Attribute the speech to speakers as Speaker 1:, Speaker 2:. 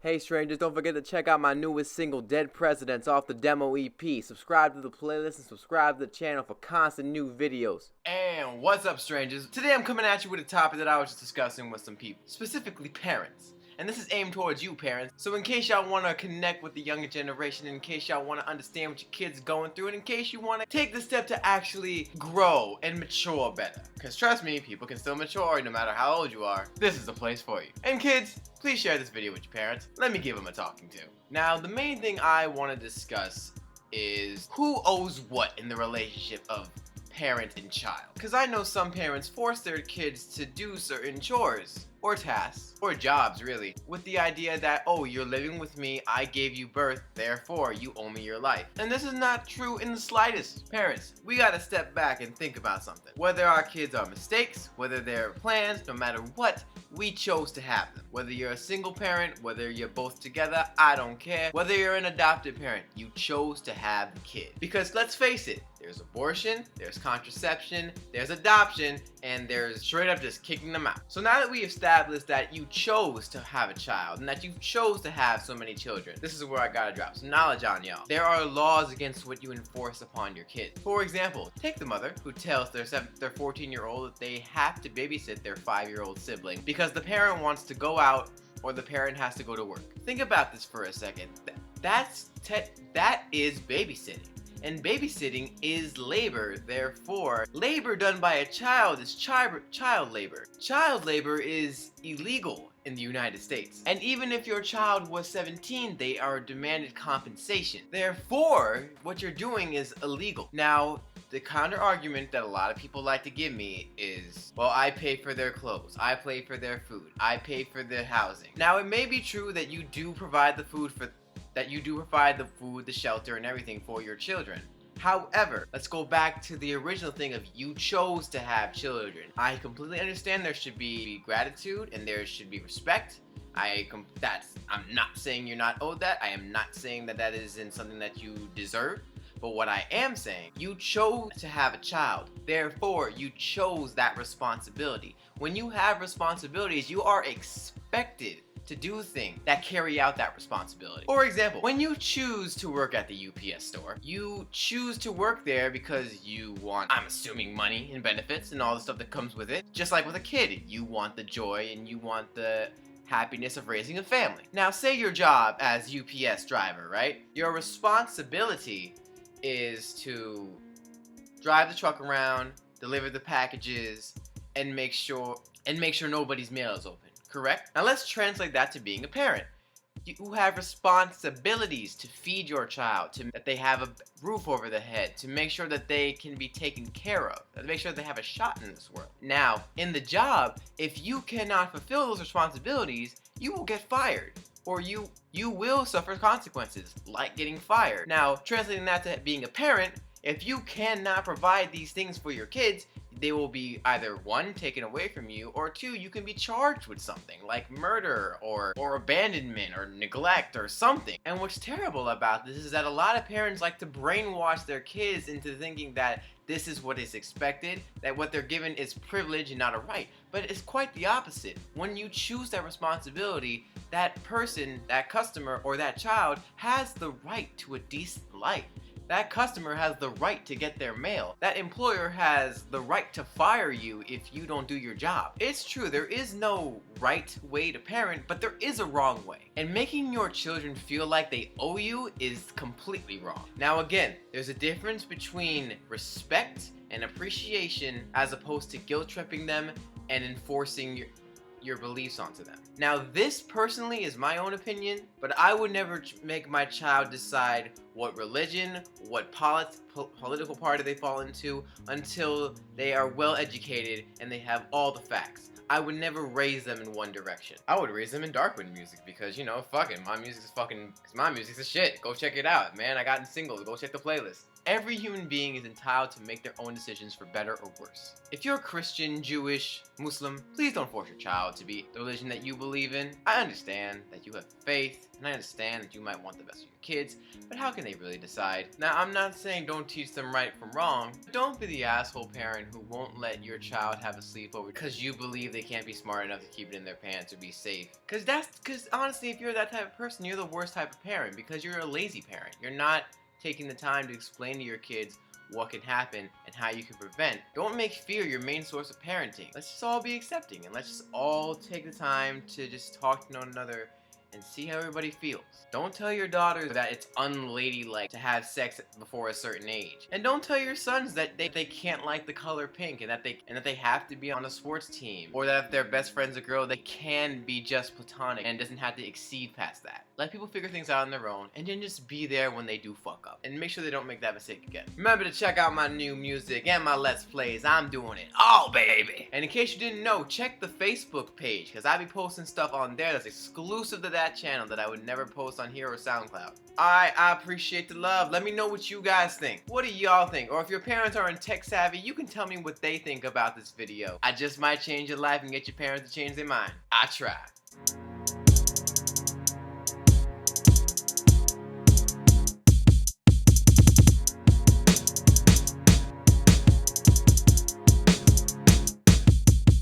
Speaker 1: Hey strangers, don't forget to check out my newest single, Dead Presidents, off the demo EP. Subscribe to the playlist and subscribe to the channel for constant new videos.
Speaker 2: And what's up, strangers? Today I'm coming at you with a topic that I was just discussing with some people, specifically parents. And this is aimed towards you, parents. So in case y'all want to connect with the younger generation, in case y'all want to understand what your kids are going through, and in case you want to take the step to actually grow and mature better. Because trust me, people can still mature no matter how old you are. This is the place for you. And kids, please share this video with your parents. Let me give them a talking to. Now, the main thing I want to discuss is who owes what in the relationship of parent and child. Because I know some parents force their kids to do certain chores or tasks or jobs, really, with the idea that, oh, you're living with me, I gave you birth, therefore you owe me your life. And this is not true in the slightest. Parents, we gotta step back and think about something. Whether our kids are mistakes, whether they're plans, no matter what, we chose to have them. Whether you're a single parent, whether you're both together, I don't care. Whether you're an adopted parent, you chose to have the kid. Because let's face it, there's abortion, there's contraception, there's adoption, and there's straight up just kicking them out. So now that we established that you chose to have a child and that you chose to have so many children, this is where I gotta drop some knowledge on y'all. There are laws against what you enforce upon your kids. For example, take the mother who tells their 14-year-old that they have to babysit their 5-year-old sibling because the parent wants to go out or the parent has to go to work. Think about this for a second. That is babysitting. And babysitting is labor, therefore, labor done by a child is child labor. Child labor is illegal in the United States. And even if your child was 17, they are demanded compensation. Therefore, what you're doing is illegal. Now, the counter argument that a lot of people like to give me is, well, I pay for their clothes, I pay for their food, I pay for their housing. Now, it may be true that you do provide the food, the shelter, and everything for your children. However, let's go back to the original thing of you chose to have children. I completely understand there should be gratitude and there should be respect. I'm not saying you're not owed that. I am not saying that isn't something that you deserve. But what I am saying, you chose to have a child. Therefore, you chose that responsibility. When you have responsibilities, you are expected to do things that carry out that responsibility. For example, when you choose to work at the UPS store, you choose to work there because you want, I'm assuming, money and benefits and all the stuff that comes with it. Just like with a kid, you want the joy and you want the happiness of raising a family. Now, say your job as UPS driver, right? Your responsibility is to drive the truck around, deliver the packages, and make sure nobody's mail is open. Correct? Now let's translate that to being a parent. You have responsibilities to feed your child, that they have a roof over their head, to make sure that they can be taken care of, to make sure they have a shot in this world. Now, in the job, if you cannot fulfill those responsibilities, you will get fired. Or you will suffer consequences, like getting fired. Now, translating that to being a parent, if you cannot provide these things for your kids, they will be either 1, taken away from you, or 2, you can be charged with something like murder or abandonment or neglect or something. And what's terrible about this is that a lot of parents like to brainwash their kids into thinking that this is what is expected, that what they're given is privilege and not a right. But it's quite the opposite. When you choose that responsibility, that person, that customer, or that child has the right to a decent life. That customer has the right to get their mail. That employer has the right to fire you if you don't do your job. It's true, there is no right way to parent, but there is a wrong way. And making your children feel like they owe you is completely wrong. Now again, there's a difference between respect and appreciation as opposed to guilt-tripping them and enforcing your beliefs onto them. Now, this personally is my own opinion, but I would never make my child decide what religion, what political party they fall into until they are well educated and they have all the facts. I would never raise them in one direction. I would raise them in Darkwind music because, you know, fuck it, my music's a shit. Go check it out, man. I got in singles. Go check the playlist. Every human being is entitled to make their own decisions for better or worse. If you're Christian, Jewish, Muslim, please don't force your child to be the religion that you believe in. I understand that you have faith, and I understand that you might want the best for your kids, but how can they really decide? Now, I'm not saying don't teach them right from wrong, but don't be the asshole parent who won't let your child have a sleepover because you believe they can't be smart enough to keep it in their pants or be safe. Because honestly, if you're that type of person, you're the worst type of parent because you're a lazy parent. You're not taking the time to explain to your kids what can happen and how you can prevent. Don't make fear your main source of parenting. Let's just all be accepting and let's just all take the time to just talk to one another and see how everybody feels. Don't tell your daughter that it's unladylike to have sex before a certain age. And don't tell your sons that they can't like the color pink and that they have to be on a sports team, or that if their best friend's a girl, they can be just platonic and doesn't have to exceed past that. Let people figure things out on their own and then just be there when they do fuck up. And make sure they don't make that mistake again. Remember to check out my new music and my Let's Plays. I'm doing it all, baby! And in case you didn't know, check the Facebook page because I be posting stuff on there that's exclusive to that channel that I would never post on here or SoundCloud. Alright, I appreciate the love. Let me know what you guys think. What do y'all think? Or if your parents aren't tech savvy, you can tell me what they think about this video. I just might change your life and get your parents to change their mind. I try.